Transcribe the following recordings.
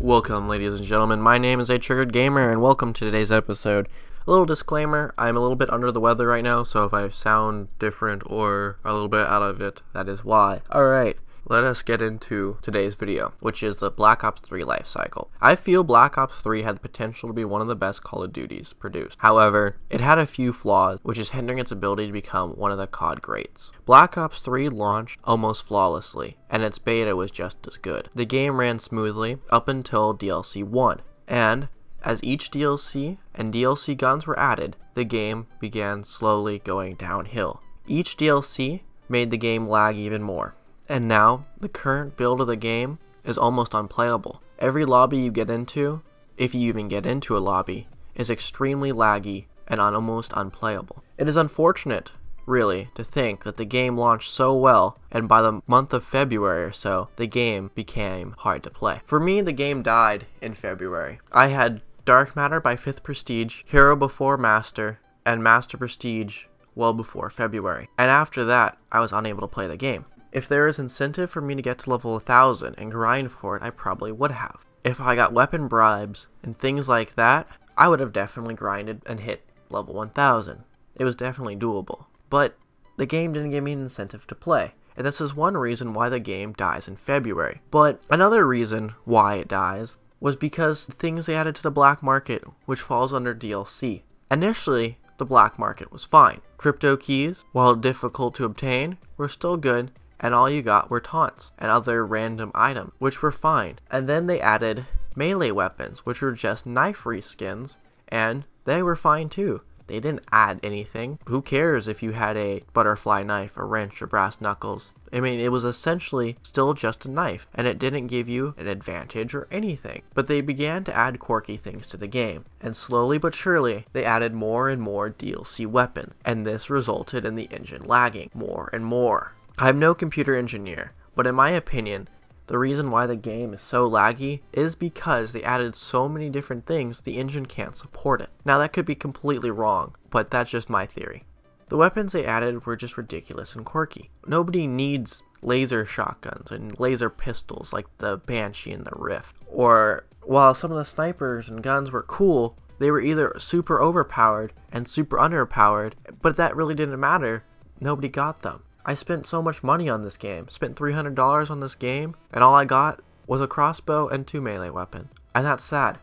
Welcome, ladies and gentlemen. My name is A Triggered Gamer, and welcome to today's episode. A little disclaimer, I'm a little bit under the weather right now, so if I sound different or a little bit out of it, that is why. Alright, let us get into today's video, which is the Black Ops 3 life cycle. I feel Black Ops 3 had the potential to be one of the best Call of Duties produced. However, it had a few flaws, which is hindering its ability to become one of the COD greats. Black Ops 3 launched almost flawlessly, and its beta was just as good. The game ran smoothly up until DLC 1, and as each DLC and DLC guns were added, the game began slowly going downhill. Each DLC made the game lag even more. And now, the current build of the game is almost unplayable. Every lobby you get into, if you even get into a lobby, is extremely laggy and almost unplayable. It is unfortunate, really, to think that the game launched so well, and by the month of February or so, the game became hard to play. For me, the game died in February. I had Dark Matter by 5th Prestige, Hero before Master, and Master Prestige well before February. And after that, I was unable to play the game. If there is incentive for me to get to level 1000 and grind for it, I probably would have. If I got weapon bribes and things like that, I would have definitely grinded and hit level 1000. It was definitely doable. But the game didn't give me an incentive to play. And this is one reason why the game dies in February. But another reason why it dies was because the things they added to the black market, which falls under DLC. Initially, the black market was fine. Crypto keys, while difficult to obtain, were still good, and all you got were taunts and other random items, which were fine. And then they added melee weapons, which were just knife reskins, and they were fine too. They didn't add anything. Who cares if you had a butterfly knife, a wrench, or brass knuckles? I mean, it was essentially still just a knife, and it didn't give you an advantage or anything. But they began to add quirky things to the game, and slowly but surely, they added more and more DLC weapons, and this resulted in the engine lagging more and more. I'm no computer engineer, but in my opinion, the reason why the game is so laggy is because they added so many different things the engine can't support it. Now that could be completely wrong, but that's just my theory. The weapons they added were just ridiculous and quirky. Nobody needs laser shotguns and laser pistols like the Banshee and the Rift. Or, while some of the snipers and guns were cool, they were either super overpowered and super underpowered, but that really didn't matter. Nobody got them. I spent so much money on this game, spent $300 on this game, and all I got was a crossbow and 2 melee weapons. And that's sad.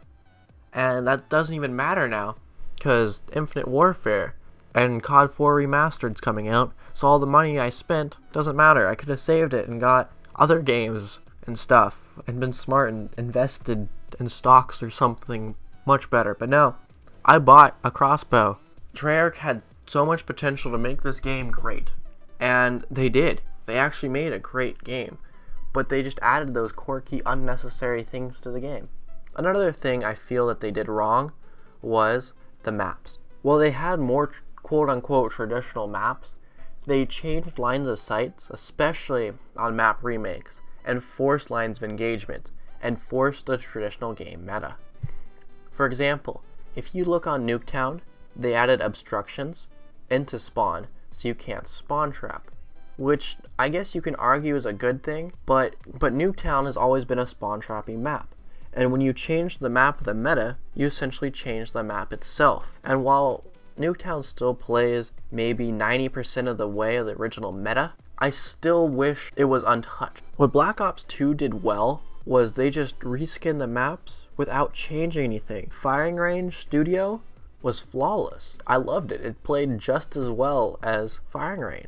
And that doesn't even matter now, because Infinite Warfare and COD 4 Remastered's coming out, so all the money I spent doesn't matter. I could have saved it and got other games and stuff, and been smart and invested in stocks or something much better. But no, I bought a crossbow. Treyarch had so much potential to make this game great. And they did. They actually made a great game. But they just added those quirky, unnecessary things to the game. Another thing I feel that they did wrong was the maps. While they had more quote-unquote traditional maps, they changed lines of sights, especially on map remakes, and forced lines of engagement, and forced the traditional game meta. For example, if you look on Nuketown, they added obstructions into spawn, so you can't spawn trap, which I guess you can argue is a good thing, but Nuketown has always been a spawn trapping map, and when you change the map of the meta, you essentially change the map itself. And while Nuketown still plays maybe 90% of the way of the original meta, I still wish it was untouched. What Black Ops 2 did well was they just reskinned the maps without changing anything. Firing range studio was flawless. I loved it. It played just as well as firing range.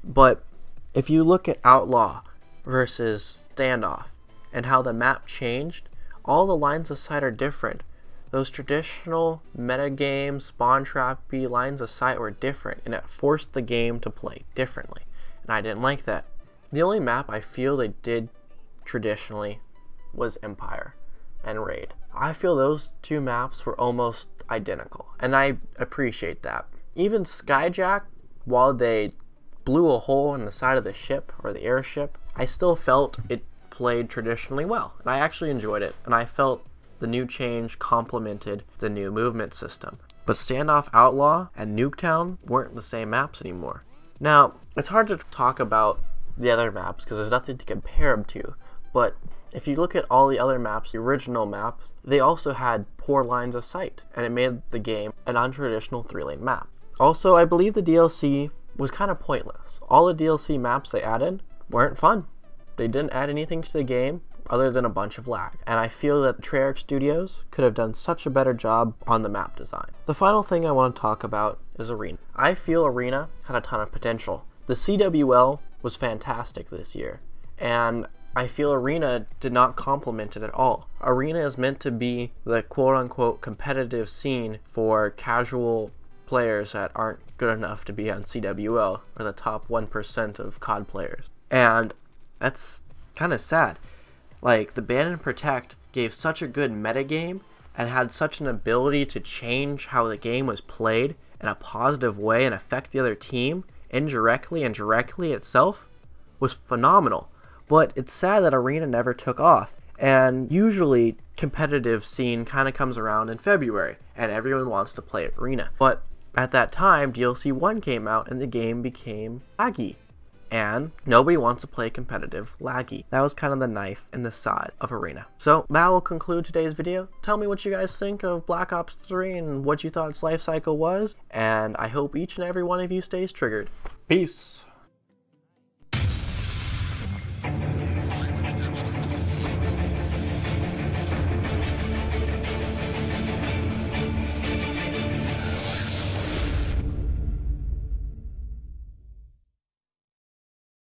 But if you look at Outlaw versus Standoff and how the map changed, all the lines of sight are different. Those traditional metagame, spawn trappy lines of sight were different, and it forced the game to play differently. And I didn't like that. The only map I feel they did traditionally was Empire and Raid. I feel those two maps were almost identical, and I appreciate that. Even Skyjack, while they blew a hole in the side of the ship or the airship, I still felt it played traditionally well, and I actually enjoyed it, and I felt the new change complemented the new movement system. But Standoff Outlaw and Nuketown weren't the same maps anymore. Now, it's hard to talk about the other maps because there's nothing to compare them to, but if you look at all the other maps, the original maps, they also had poor lines of sight, and it made the game an untraditional 3-lane map. Also, I believe the DLC was kind of pointless. All the DLC maps they added weren't fun. They didn't add anything to the game other than a bunch of lag, and I feel that Ahrix Studios could have done such a better job on the map design. The final thing I want to talk about is Arena. I feel Arena had a ton of potential. The CWL was fantastic this year, and I feel Arena did not complement it at all. Arena is meant to be the quote-unquote competitive scene for casual players that aren't good enough to be on CWL, or the top 1% of COD players. And that's kind of sad. Like, the Ban and Protect gave such a good metagame and had such an ability to change how the game was played in a positive way and affect the other team indirectly and directly itself was phenomenal. But it's sad that Arena never took off. And usually, competitive scene kind of comes around in February, and everyone wants to play Arena. But at that time, DLC 1 came out and the game became laggy. And nobody wants to play competitive laggy. That was kind of the knife in the side of Arena. So that will conclude today's video. Tell me what you guys think of Black Ops 3 and what you thought its life cycle was. And I hope each and every one of you stays triggered. Peace!